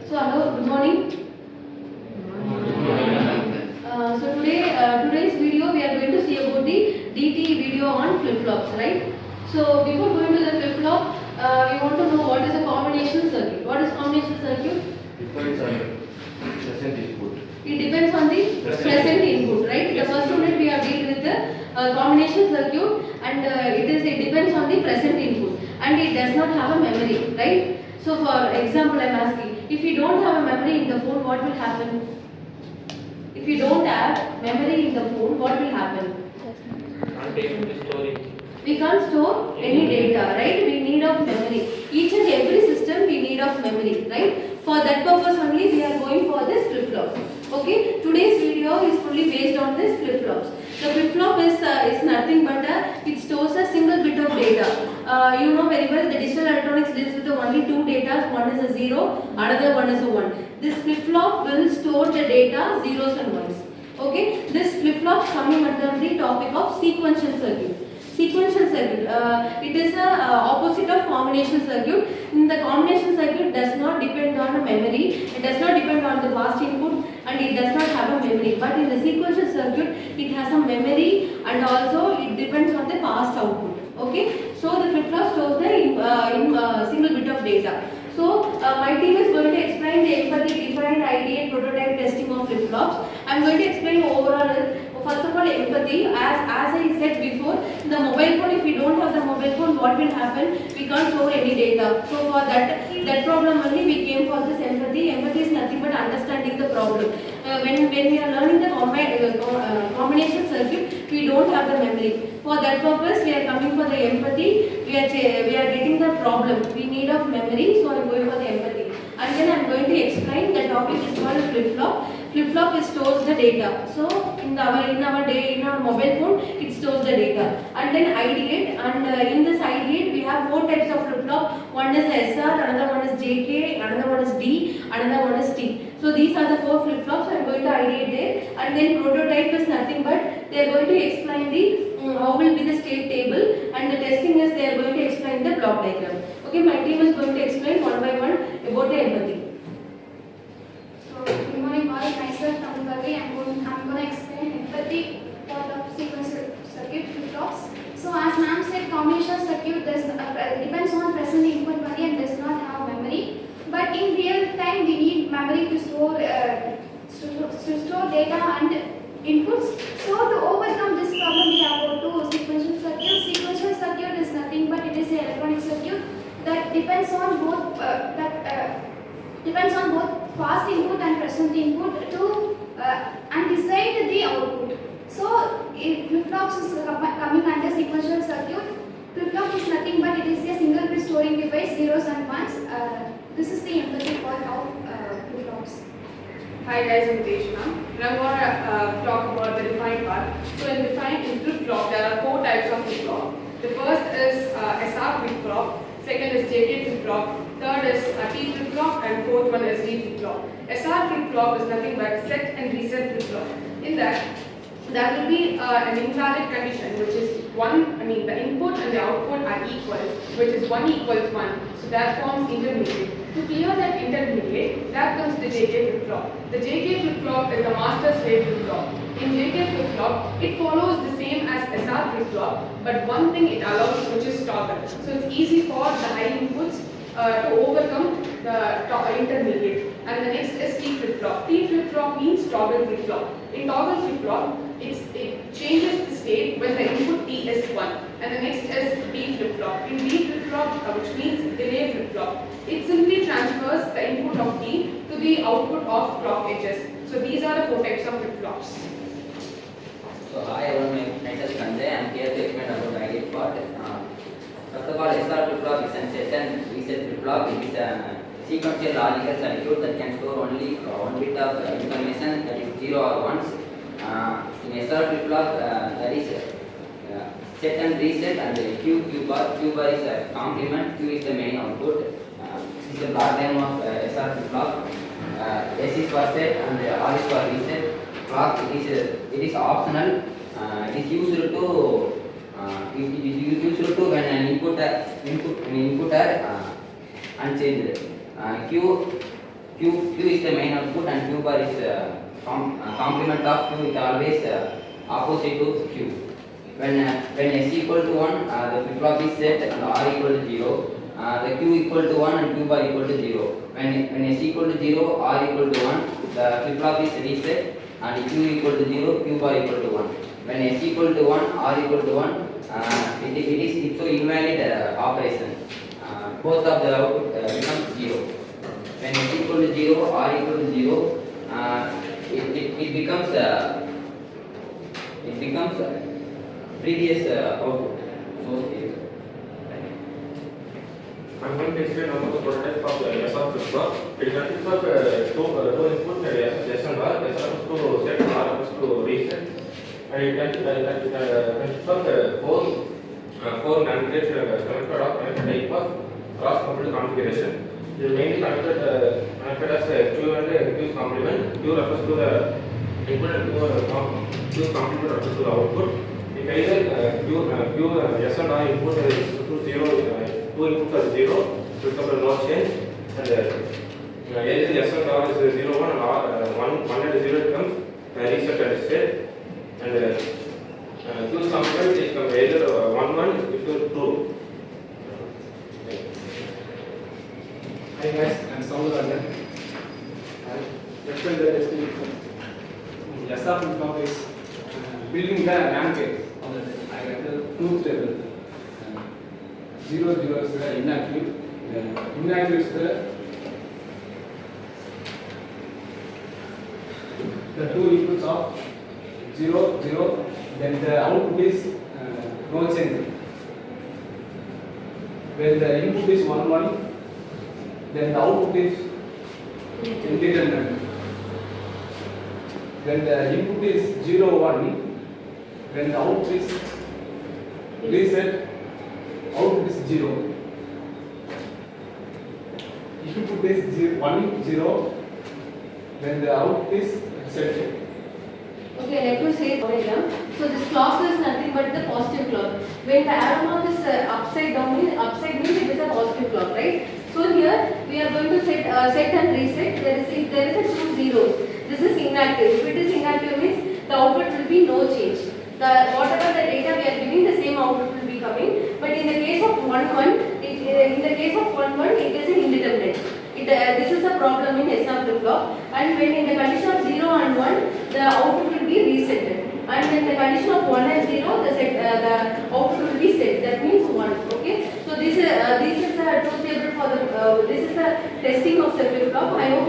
So hello, good morning. Today's video we are going to see about the DT video on flip-flops, right? So before going to the flip-flop, we want to know what is a combination circuit. What is combination circuit? Depends on present input. It depends on the present input, right? The first unit we have dealt with the combination circuit, and it depends on the present input, and it does not have a memory, right? So for example, I am asking, if you don't have a memory in the phone, what will happen? If you don't have memory in the phone, what will happen? Can't able to store it. We can't store any data, right? We need of memory. Each and every system we need of memory, right? For that purpose only we are going for this flip-flop. Okay, today's video is fully based on this flip-flops. The flip-flop is nothing but it stores a single bit of data. You know very well the digital electronics deals with the only two data. One is a 0, another one is a 1. This flip-flop will store the data zeros and ones. Okay, this flip-flop coming under the topic of sequential circuit. Sequential circuit, it is a opposite of combination circuit. In the combination circuit does not depend on a memory, it does not depend on the past input, and it does not have a memory. But in the sequential circuit, it has a memory, and also it depends on the past output. Okay, so the flip-flop stores the single bit of data. So my team is going to explain the empathy, define, ideate, prototype testing of flip-flops. I am going to explain overall. First of all, empathy, as I said before, the mobile phone, if we don't have the mobile phone, what will happen? We can't store any data. So for that problem only we came for this empathy. Empathy is nothing but understanding the problem. When we are learning the combination circuit, we don't have the memory. For that purpose, we are coming for the empathy. We are getting the problem. We need of memory, so I am going for the empathy. And then I am going to explain the topic is called flip-flop. Flip-flop stores the data. So in our mobile phone, it stores the data. And then ideate, and in this ideate we have four types of flip-flop. One is SR, another one is JK, another one is D, another one is T. So these are the four flip-flops. I am going to ideate there. And then prototype is nothing but they are going to explain the how will be the state table, and the testing is they are going to explain the block diagram. Okay, my team is going to explain one by one about the empathy. So, good morning all, myself Tamukari. I'm going to explain empathy part of sequential circuit flip-flops. So as ma'am said, combination circuit depends on present input only and does not have memory. But in real time we need memory to store data and inputs. So to overcome this problem we have got two sequential circuit. Sequential circuit is nothing but it is an electronic circuit that depends on both past input and present input to and decide the output. So flip-flops is coming under sequential circuit. Flip-flop is nothing but it is a single bit storing device, zeros and ones. This is the empathy part of flip-flops. Hi guys, I'm Teshna. Now I'm going to talk about the define part. So in flip-flop, there are four types of flip-flop. The first is SR flip-flop, second is JK flip-flop, third is T flip-flop, and fourth one is D flip-flop. SR flip-flop is nothing but set and reset flip-flop. In that, there will be an invalid condition, which is the input and the output are equal, which is 1 equals 1. So that forms intermediate. To clear that intermediate, that comes the JK flip-flop. The JK flip-flop is the master slave flip-flop. In JK flip-flop, it follows the same as SR flip-flop, but one thing it allows, which is toggle. So it's easy for the high inputs to overcome the intermediate. And the next is T flip-flop. T flip-flop means toggle flip-flop. In toggle flip-flop, it changes the state when the input T is 1. And the next is D flip-flop. In D flip-flop, which means delay flip-flop, it simply transfers the input of T to the output of clock edges. So these are the four types of flip-flops. So hi everyone, myself Sanjay. I am here to explain about the ideate part. First of all, SR flip-flop is a set and reset flip-flop. It is a sequential logical circuit that can store only one bit of information, that is 0 or 1s. In SR flip-flop, there is set and reset, and Q bar is a complement, Q is the main output. This is the block diagram of SR flip-flop. S is for set and R is for reset. Clock it is optional. It is used to when an input are unchanged. Q Q is the main output and Q bar is complement of Q. It always opposite to Q. When S equal to 1, the flip flop is set and R equal to 0. The Q equal to 1 and Q bar equal to 0. When S equal to 0, R equal to 1, the flip flop is reset and Q equal to 0, Q bar equal to 1. When S equal to 1, R equal to 1, it's so invalid operation. Both of the output becomes 0. When S equal to 0, R equal to 0, it becomes previous output. So I'm going to explain about the prototype of SR flip-flop. It consists of two inputs, S and R. S is to set, R is to reset. And it consists of four NAND gates connected or connected type of cross-coupled configuration. It is mainly connected as Q and Q's complement. Q refers to the input and Q's complement refers to the output. If either Q S and R input is to 0, two inputs are 0, so it becomes no change. And either S and R is 0, 1 and R 1 and 0 becomes reset and set. And Q's complement is either 1 1 equal to 2. Hi guys, I'm Samuel. Explain the testing. SR flip-flop is building the NAND gate. I have the truth table. 0 0 is the inactive. Inactive is the two inputs of 0 0. Then the output is no change. When the input is 1 1, then the output is indeterminate. When the input is 0 1, when the output is reset, output is 0. Input is 1 0, when the output is set. Okay, let me say it again. So this clock is nothing but the positive clock. When the arrow mark is upside down, upside means it is a positive clock, right? So here we are going to set and reset. If there is a two zeros, this is inactive. If it is inactive means the output will be no change. Whatever the data we are giving, the same output will be coming. But in the case of 1 1, it is an indeterminate. This is a problem in SR flip-flop. And when in the condition of 0 and 1, the output will be resetted. And in the condition of 1 and 0, the output will be set. That means 1. Okay. So this is the truth table for the this is the testing of the flip-flop. I hope